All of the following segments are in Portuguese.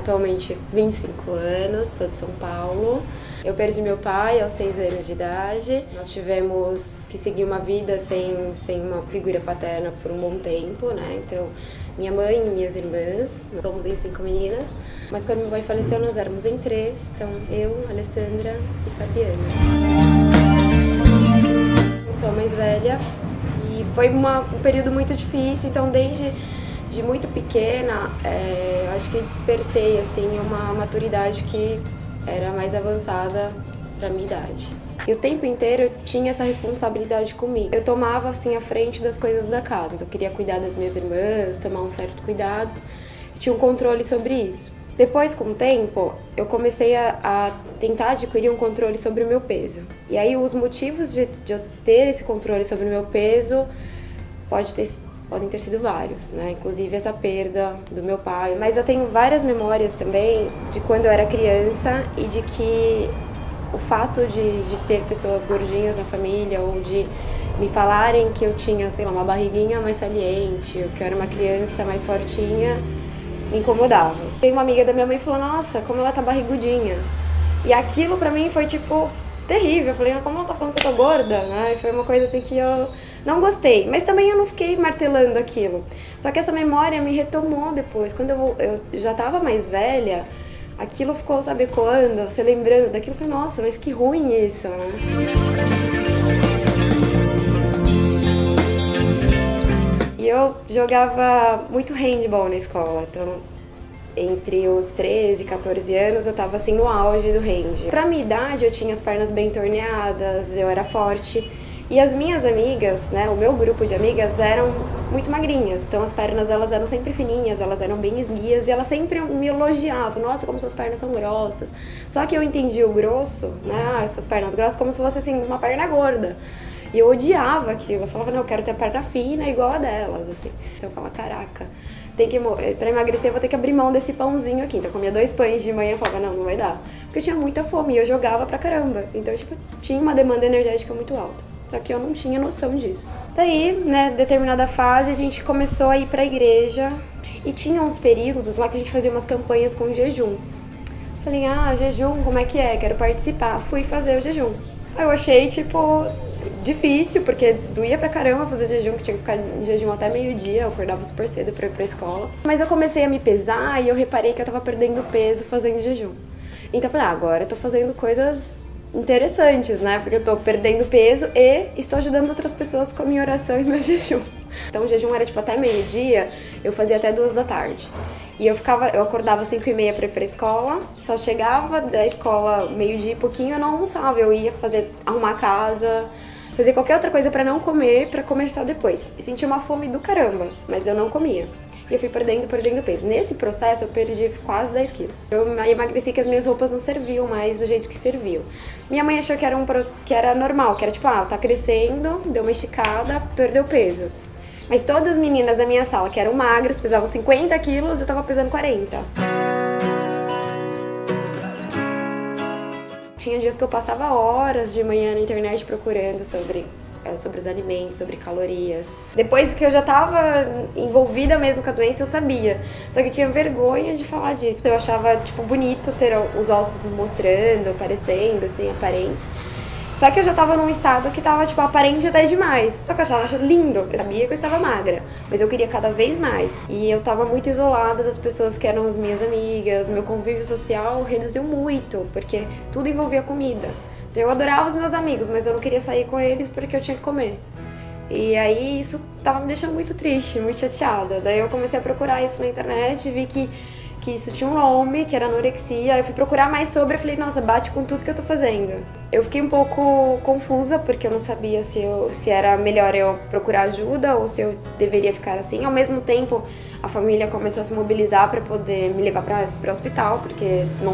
atualmente 25 anos, sou de São Paulo. Eu perdi meu pai aos 6 anos de idade. Nós tivemos que seguir uma vida sem uma figura paterna por um bom tempo, né? Então, minha mãe e minhas irmãs, nós somos em 5 meninas. Mas quando meu pai faleceu, nós éramos em 3. Então, eu, Alessandra e Fabiana. Eu sou a mais velha e foi um período muito difícil. Então, desde muito pequena, acho que despertei assim, uma maturidade que era mais avançada para minha idade. E o tempo inteiro eu tinha essa responsabilidade comigo. Eu tomava assim a frente das coisas da casa. Então, eu queria cuidar das minhas irmãs, tomar um certo cuidado. Tinha um controle sobre isso. Depois, com o tempo, eu comecei a tentar adquirir um controle sobre o meu peso. E aí os motivos de eu ter esse controle sobre o meu peso podem ter sido vários, né? Inclusive essa perda do meu pai. Mas eu tenho várias memórias também de quando eu era criança e de que o fato de ter pessoas gordinhas na família ou de me falarem que eu tinha, sei lá, uma barriguinha mais saliente ou que eu era uma criança mais fortinha, me incomodava. Tem uma amiga da minha mãe que falou, nossa, como ela tá barrigudinha. E aquilo pra mim foi, tipo, terrível. Eu falei, como ela tá falando que eu tô gorda, né? E foi uma coisa assim que eu não gostei, mas também eu não fiquei martelando aquilo. Só que essa memória me retomou depois. Quando eu já tava mais velha, aquilo ficou, sabe quando? Você lembrando daquilo, eu falei, nossa, mas que ruim isso, né? E eu jogava muito handball na escola, então entre os 13 e 14 anos eu tava assim no auge do hand. Pra minha idade eu tinha as pernas bem torneadas, eu era forte. E as minhas amigas, né, o meu grupo de amigas eram muito magrinhas, então as pernas elas eram sempre fininhas, elas eram bem esguias e elas sempre me elogiavam, nossa, como suas pernas são grossas. Só que eu entendi o grosso, né, suas pernas grossas, como se fosse assim, uma perna gorda. E eu odiava aquilo, eu falava, não, eu quero ter a perna fina igual a delas, assim. Então eu falava, caraca, pra emagrecer eu vou ter que abrir mão desse pãozinho aqui. Então eu comia 2 pães de manhã e falava, não vai dar. Porque eu tinha muita fome e eu jogava pra caramba, então tipo, tinha uma demanda energética muito alta. Só que eu não tinha noção disso. Daí, né, determinada fase, a gente começou a ir pra igreja e tinha uns períodos lá que a gente fazia umas campanhas com jejum. Falei, jejum, como é que é? Quero participar. Fui fazer o jejum. Aí eu achei, tipo, difícil, porque doía pra caramba fazer jejum, que tinha que ficar em jejum até meio-dia, eu acordava super cedo pra ir pra escola. Mas eu comecei a me pesar e eu reparei que eu tava perdendo peso fazendo jejum. Então eu falei, agora eu tô fazendo coisas interessantes, né? Porque eu tô perdendo peso e estou ajudando outras pessoas com a minha oração e meu jejum. Então o jejum era tipo até meio-dia, eu fazia até 2 da tarde. E eu acordava 5h30 pra ir pra escola, só chegava da escola meio-dia e pouquinho, eu não almoçava, eu ia arrumar a casa, fazer qualquer outra coisa pra não comer, pra começar depois. E sentia uma fome do caramba, mas eu não comia. E eu fui perdendo peso. Nesse processo eu perdi quase 10 quilos. Eu emagreci que as minhas roupas não serviam mais do jeito que serviam. Minha mãe achou que era normal, que era tipo, tá crescendo, deu uma esticada, perdeu peso. Mas todas as meninas da minha sala que eram magras, pesavam 50 quilos, eu tava pesando 40. Tinha dias que eu passava horas de manhã na internet procurando sobre os alimentos, sobre calorias. Depois que eu já tava envolvida mesmo com a doença, eu sabia. Só que eu tinha vergonha de falar disso. Eu achava, tipo, bonito ter os ossos mostrando, aparecendo, assim, aparentes. Só que eu já tava num estado que tava, tipo, aparente até demais. Só que eu achava lindo. Eu sabia que eu estava magra, mas eu queria cada vez mais. E eu tava muito isolada das pessoas que eram as minhas amigas. Meu convívio social reduziu muito, porque tudo envolvia comida. Eu adorava os meus amigos, mas eu não queria sair com eles porque eu tinha que comer. E aí isso tava me deixando muito triste, muito chateada. Daí eu comecei a procurar isso na internet, vi que isso tinha um nome, que era anorexia. Aí eu fui procurar mais sobre e falei, nossa, bate com tudo que eu tô fazendo. Eu fiquei um pouco confusa, porque eu não sabia se era melhor eu procurar ajuda ou se eu deveria ficar assim. Ao mesmo tempo, a família começou a se mobilizar para poder me levar para o hospital, porque não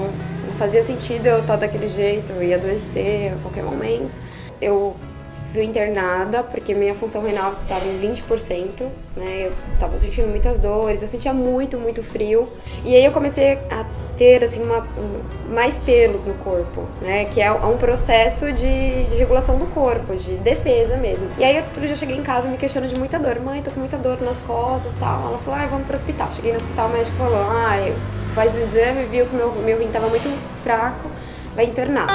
fazia sentido eu estar daquele jeito, eu ia adoecer a qualquer momento. Eu fui internada porque minha função renal estava em 20%, né? Eu estava sentindo muitas dores, eu sentia muito, muito frio. E aí eu comecei a ter assim, mais pelos no corpo, né? Que é um processo de regulação do corpo, de defesa mesmo. E aí eu já cheguei em casa me questionando de muita dor. Mãe, tô com muita dor nas costas e tal. Ela falou, vamos pro hospital. Cheguei no hospital, o médico falou, faz o exame, viu que meu rim tava muito fraco, vai internar.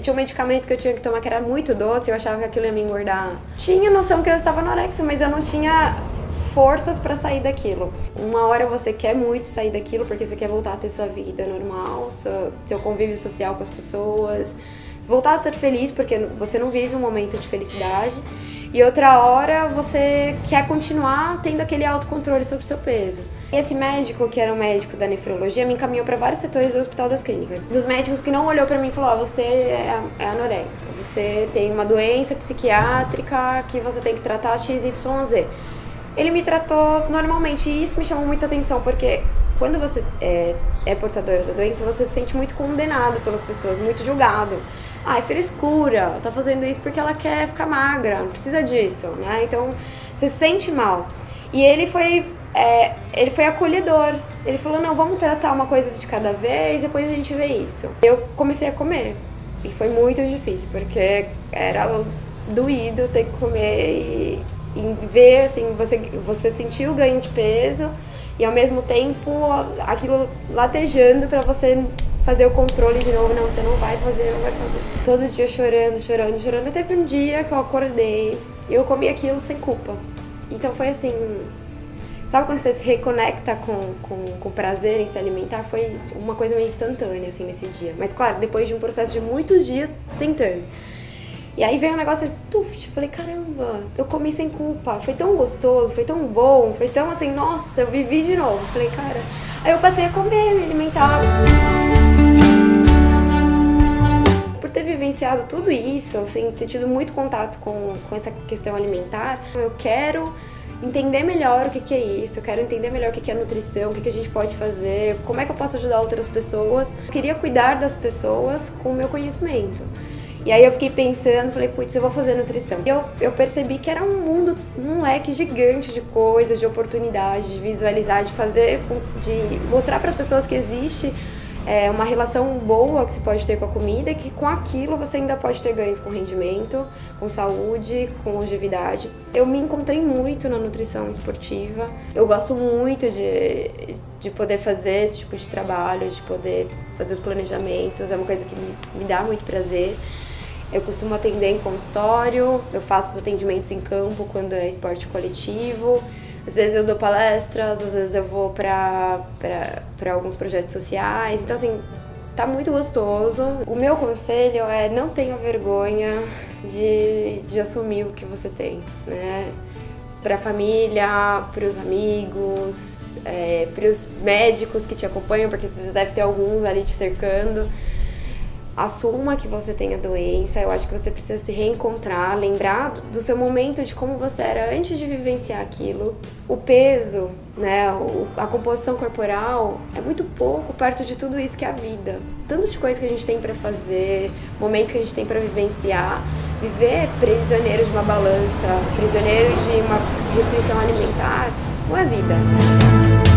Tinha um medicamento que eu tinha que tomar que era muito doce, eu achava que aquilo ia me engordar. Tinha noção que eu estava anorexia, mas eu não tinha forças pra sair daquilo. Uma hora você quer muito sair daquilo porque você quer voltar a ter sua vida normal, seu convívio social com as pessoas, voltar a ser feliz porque você não vive um momento de felicidade. E outra hora você quer continuar tendo aquele autocontrole sobre o seu peso. Esse médico, que era um médico da nefrologia, me encaminhou para vários setores do Hospital das Clínicas. Dos médicos que não olhou para mim e falou, você é anoréxica, você tem uma doença psiquiátrica que você tem que tratar XYZ. Ele me tratou normalmente e isso me chamou muita atenção, porque quando você é portadora da doença, você se sente muito condenado pelas pessoas, muito julgado. É frescura, tá fazendo isso porque ela quer ficar magra, não precisa disso, né? Então, você se sente mal. E ele foi acolhedor. Ele falou, não, vamos tratar uma coisa de cada vez, depois a gente vê isso. Eu comecei a comer. E foi muito difícil, porque era doído ter que comer e ver, assim, você sentir o ganho de peso e ao mesmo tempo aquilo latejando pra você fazer o controle de novo. Não, você não vai fazer, não vai fazer. Todo dia chorando. Teve um dia que eu acordei e eu comi aquilo sem culpa. Então foi assim, sabe quando você se reconecta com prazer em se alimentar? Foi uma coisa meio instantânea, assim, nesse dia. Mas claro, depois de um processo de muitos dias tentando. E aí veio um negócio assim, eu falei, caramba, eu comi sem culpa. Foi tão gostoso, foi tão bom, foi tão assim, nossa, eu vivi de novo. Falei, cara... Aí eu passei a comer, me alimentar. Por ter vivenciado tudo isso, assim, ter tido muito contato com essa questão alimentar, eu quero entender melhor o que é isso, eu quero entender melhor o que é nutrição, o que a gente pode fazer, como é que eu posso ajudar outras pessoas. Eu queria cuidar das pessoas com o meu conhecimento. E aí eu fiquei pensando, falei, putz, eu vou fazer nutrição. E eu percebi que era um mundo, um leque gigante de coisas, de oportunidades, de visualizar, de fazer, de mostrar para as pessoas que existe uma relação boa que se pode ter com a comida e que com aquilo você ainda pode ter ganhos com rendimento, com saúde, com longevidade. Eu me encontrei muito na nutrição esportiva. Eu gosto muito de poder fazer esse tipo de trabalho, de poder fazer os planejamentos, é uma coisa que me dá muito prazer. Eu costumo atender em consultório, eu faço os atendimentos em campo quando é esporte coletivo. Às vezes eu dou palestras, às vezes eu vou para alguns projetos sociais. Então, assim, tá muito gostoso. O meu conselho é não tenha vergonha de assumir o que você tem, né? Para a família, para os amigos, para os médicos que te acompanham, porque você já deve ter alguns ali te cercando. Assuma que você tem a doença. Eu acho que você precisa se reencontrar, lembrar do seu momento, de como você era antes de vivenciar aquilo. O peso, né, a composição corporal é muito pouco perto de tudo isso que é a vida. Tanto de coisa que a gente tem pra fazer, momentos que a gente tem pra vivenciar. Viver prisioneiro de uma balança, prisioneiro de uma restrição alimentar, não é vida.